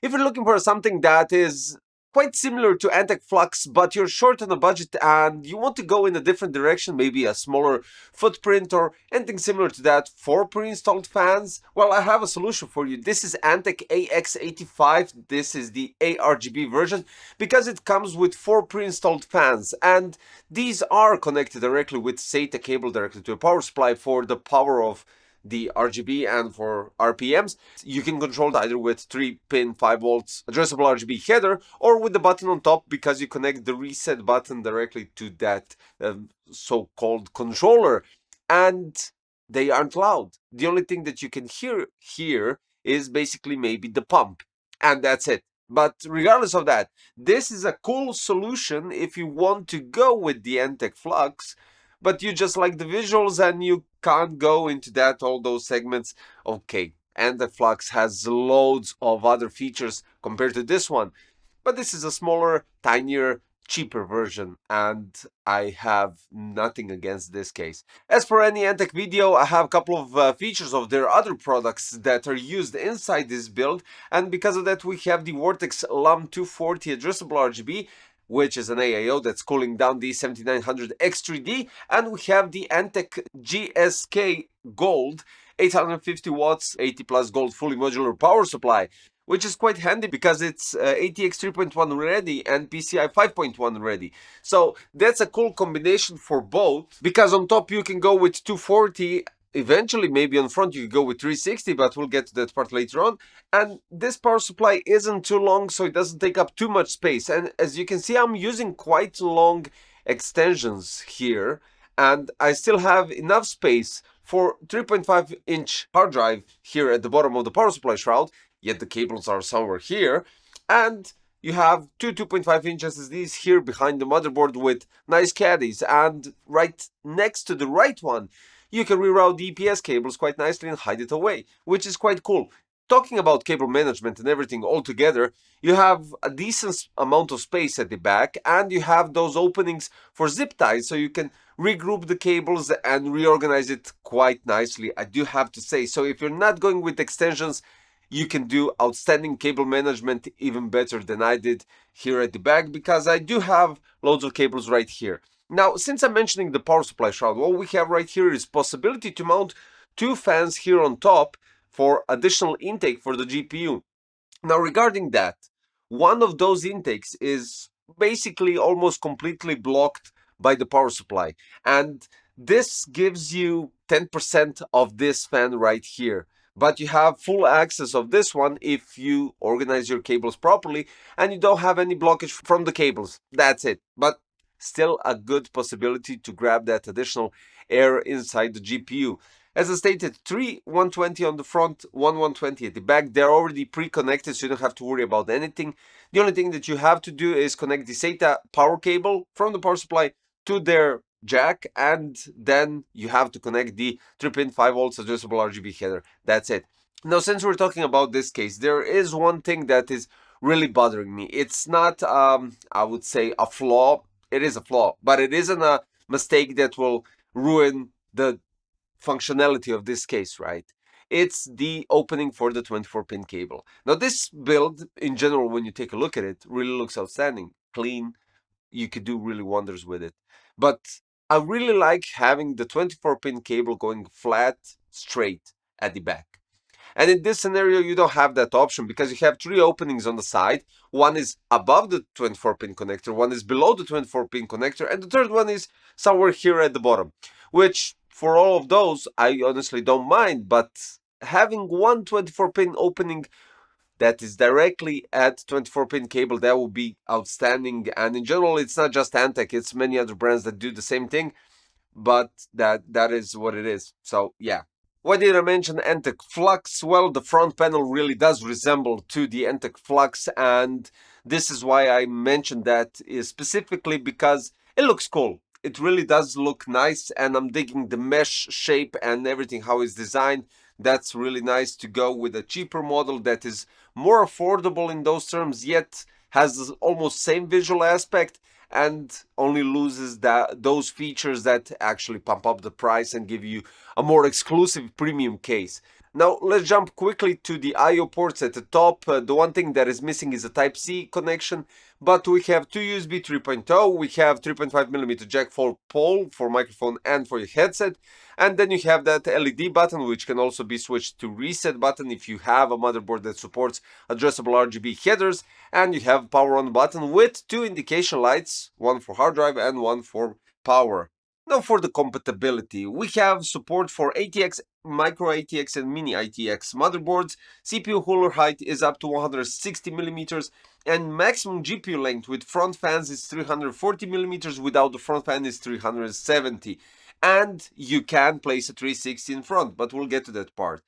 If you're looking for something that is quite similar to ANTEC FLUX, but you're short on a budget and you want to go in a different direction, maybe a smaller footprint or anything similar to that for pre-installed fans, well, I have a solution for you. This is ANTEC AX85. This is the ARGB version because it comes with 4 pre-installed fans, and these are connected directly with SATA cable directly to a power supply for the power of the RGB and for RPMs. You can control it either with 3-pin 5 volts addressable RGB header or with the button on top, because you connect the reset button directly to that so-called controller, and they aren't loud. The only thing that you can hear here is basically maybe the pump, and that's it. But regardless of that, this is a cool solution if you want to go with the ANTEC FLUX, but you just like the visuals and you can't go into that, all those segments. Okay, ANTEC FLUX has loads of other features compared to this one, but this is a smaller, tinier, cheaper version, and I have nothing against this case. As for any ANTEC video, I have a couple of features of their other products that are used inside this build, and because of that we have the Vortex LUM 240 addressable RGB, which is an AIO that's cooling down the 7900 X3D, and we have the ANTEC GSK Gold 850 watts 80 plus gold fully modular power supply, which is quite handy because it's ATX 3.1 ready and PCI 5.1 ready. So that's a cool combination for both, because on top you can go with 240. Eventually, maybe on front you could go with 360, but we'll get to that part later on. And this power supply isn't too long, so it doesn't take up too much space. And as you can see, I'm using quite long extensions here, and I still have enough space for 3.5-inch hard drive here at the bottom of the power supply shroud, yet the cables are somewhere here. And you have two 2.5-inch SSDs here behind the motherboard with nice caddies, and right next to the right one, you can reroute the EPS cables quite nicely and hide it away, which is quite cool. Talking about cable management and everything all together, you have a decent amount of space at the back, and you have those openings for zip ties, so you can regroup the cables and reorganize it quite nicely, I do have to say. So if you're not going with extensions, you can do outstanding cable management, even better than I did here at the back, because I do have loads of cables right here. Now, since I'm mentioning the power supply shroud, what we have right here is possibility to mount 2 fans here on top for additional intake for the GPU. Now, regarding that, one of those intakes is basically almost completely blocked by the power supply, and this gives you 10% of this fan right here. But you have full access of this one if you organize your cables properly and you don't have any blockage from the cables. That's it. But still a good possibility to grab that additional air inside the GPU. As I stated, 3 120 on the front, 120 at the back. They're already pre-connected, so you don't have to worry about anything. The only thing that you have to do is connect the SATA power cable from the power supply to their jack, and then you have to connect the 3-pin 5 volts adjustable RGB header. That's it. Now, since we're talking about this case, there is one thing that is really bothering me. It's not, I would say, a flaw. It is a flaw, but it isn't a mistake that will ruin the functionality of this case, right? It's the opening for the 24-pin cable. Now, this build, in general, when you take a look at it, really looks outstanding, clean. You could do really wonders with it. But I really like having the 24-pin cable going flat, straight at the back. And in this scenario, you don't have that option because you have 3 openings on the side. One is above the 24-pin connector, one is below the 24-pin connector, and the third one is somewhere here at the bottom, which for all of those, I honestly don't mind. But having one 24-pin opening that is directly at 24-pin cable, that would be outstanding. And in general, it's not just ANTEC, it's many other brands that do the same thing, but that is what it is. So yeah. Why did I mention ANTEC FLUX? Well, the front panel really does resemble to the ANTEC FLUX, and this is why I mentioned that, is specifically because it looks cool. It really does look nice, and I'm digging the mesh shape and everything, how it's designed. That's really nice to go with a cheaper model that is more affordable in those terms, yet has almost same visual aspect, and only loses those features that actually pump up the price and give you a more exclusive premium case. Now let's jump quickly to the I/O ports at the top. The one thing that is missing is a Type-C connection, but we have two USB 3.0, we have 3.5mm jack for pole for microphone and for your headset, and then you have that LED button, which can also be switched to reset button if you have a motherboard that supports addressable RGB headers, and you have power on button with two indication lights, one for hard drive and one for power. Now for the compatibility, we have support for ATX, micro ATX and mini ATX motherboards. CPU holder height is up to 160mm and maximum GPU length with front fans is 340mm, without the front fan is 370. And you can place a 360 in front, but we'll get to that part.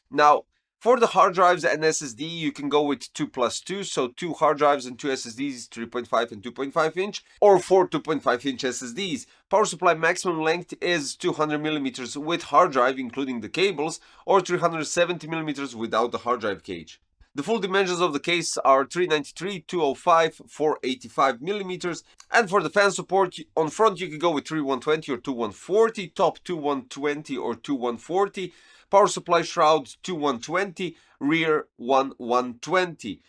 Now, for the hard drives and SSD, you can go with 2+2, so 2 hard drives and 2 SSDs, 3.5 and 2.5 inch, or 4 2.5 inch SSDs. Power supply maximum length is 200mm with hard drive, including the cables, or 370mm without the hard drive cage. The full dimensions of the case are 393, 205, 485mm, and for the fan support, on front you can go with 3120 or 2140, top 2120 or 2140, power supply shroud 2120, rear 1120.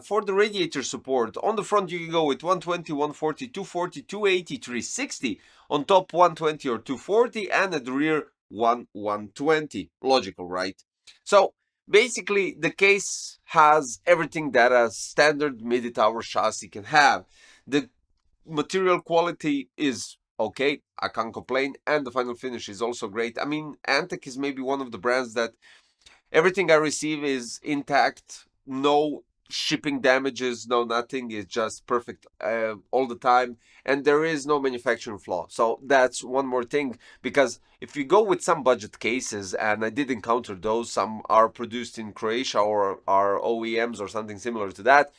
For the radiator support, on the front you can go with 120, 140, 240, 280, 360, on top 120 or 240, and at the rear 120. Logical, right? So basically, the case has everything that a standard MIDI tower chassis can have. The material quality is okay, I can't complain, and the final finish is also great. I mean, ANTEC is maybe one of the brands that everything I receive is intact, no shipping damages, no nothing, it's just perfect all the time, and there is no manufacturing flaw. So that's one more thing, because if you go with some budget cases, and I did encounter those, some are produced in Croatia or are OEMs or something similar to that,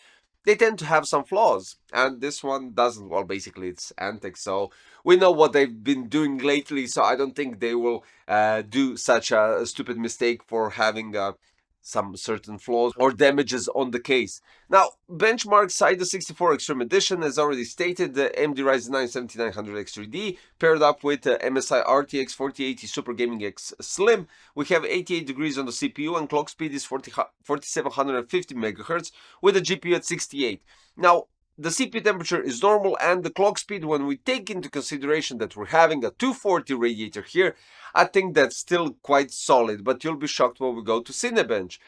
they tend to have some flaws, and this one doesn't. Well, basically it's ANTEC, so we know what they've been doing lately, so I don't think they will do such a stupid mistake for having some certain flaws or damages on the case. Now, benchmark side, the 64 Extreme Edition, as already stated, the AMD Ryzen 9 7900X3D, paired up with the MSI RTX 4080 Super Gaming X Slim. We have 88 degrees on the CPU, and clock speed is 4750 MHz, with a GPU at 68. Now, the CPU temperature is normal, and the clock speed, when we take into consideration that we're having a 240 radiator here, I think that's still quite solid, but you'll be shocked when we go to Cinebench.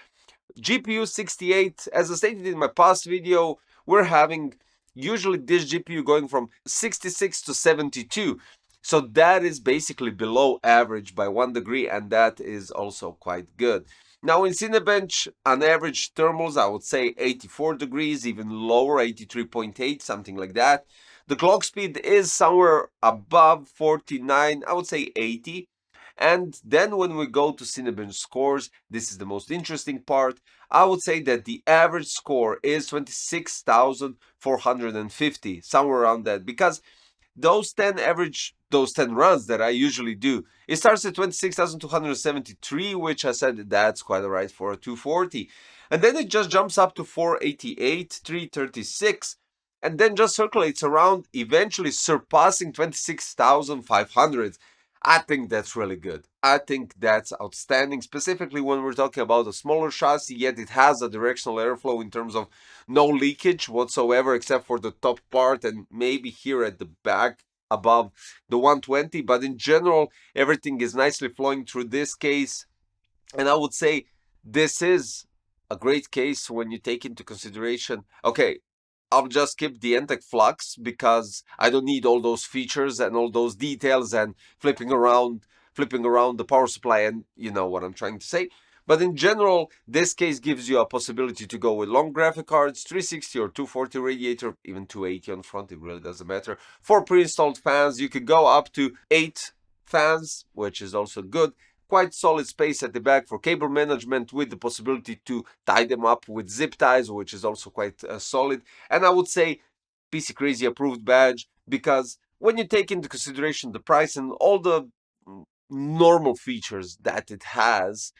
GPU 68, as I stated in my past video, we're having usually this GPU going from 66 to 72. So that is basically below average by 1 degree, and that is also quite good. Now in Cinebench, on average thermals, I would say 84 degrees, even lower, 83.8, something like that. The clock speed is somewhere above 49, I would say 80. And then when we go to Cinebench scores, this is the most interesting part. I would say that the average score is 26,450, somewhere around that, because those 10 runs that I usually do, it starts at 26,273, which I said that's quite alright for a 240. And then it just jumps up to 488, 336, and then just circulates around, eventually surpassing 26,500. I think that's really good. I think that's outstanding, specifically when we're talking about a smaller chassis, yet it has a directional airflow in terms of no leakage whatsoever, except for the top part and maybe here at the back above the 120. But in general, everything is nicely flowing through this case. And I would say this is a great case when you take into consideration, okay, I'll just skip the ANTEC FLUX because I don't need all those features and all those details and flipping around the power supply, and you know what I'm trying to say. But in general, this case gives you a possibility to go with long graphic cards, 360 or 240 radiator, even 280 on front, it really doesn't matter. 4 pre-installed fans, you could go up to 8 fans, which is also good. Quite solid space at the back for cable management, with the possibility to tie them up with zip ties, which is also quite solid. And I would say PC Crazy approved badge, because when you take into consideration the price and all the normal features that it has,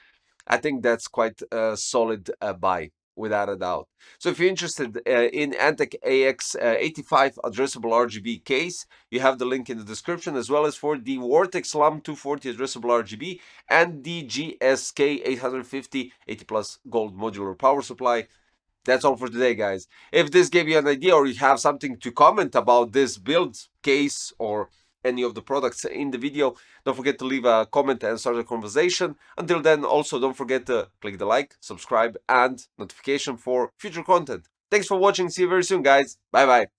I think that's quite a solid buy. without a doubt. So if you're interested in ANTEC AX85 addressable RGB case, you have the link in the description, as well as for the Vortex LUM 240 addressable RGB and the GSK 850 80 plus gold modular power supply. That's all for today, guys. If this gave you an idea, or you have something to comment about this build case or any of the products in the video, don't forget to leave a comment and start a conversation. Until then, also don't forget to click the like, subscribe, and notification for future content. Thanks for watching. See you very soon, guys. Bye bye.